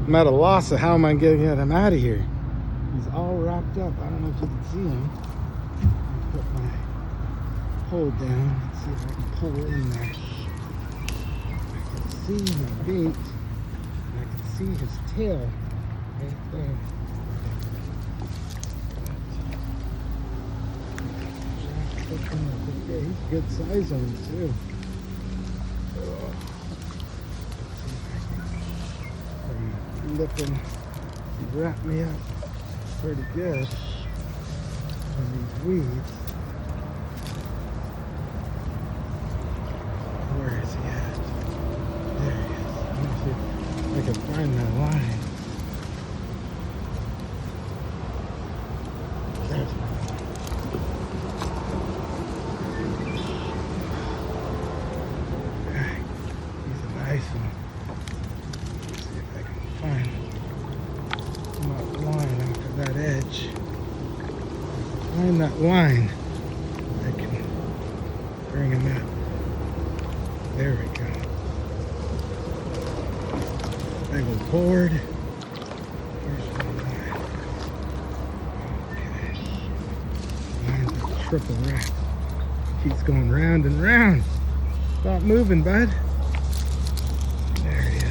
I'm at a loss of how am I going to get him out of here. He's all wrapped up. I don't know if you can see him. I'll put my pole down and see if I can pull in there. I can see my bait. And I can see his tail right there. Yeah, he's a good size on him too. Looking, he wrapped me up pretty good on these weeds. Where is he at? There he is. Let me see if I can find that line. There's my line. Okay, he's a nice one. Find that line after that edge. Find that line. I can bring him out. There we go. Big old board. Here's my line. Okay. Line's a triple wrap. Keeps going round and round. Stop moving, bud. There he is.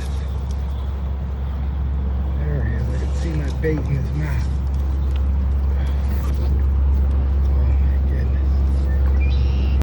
See my bait in his mouth.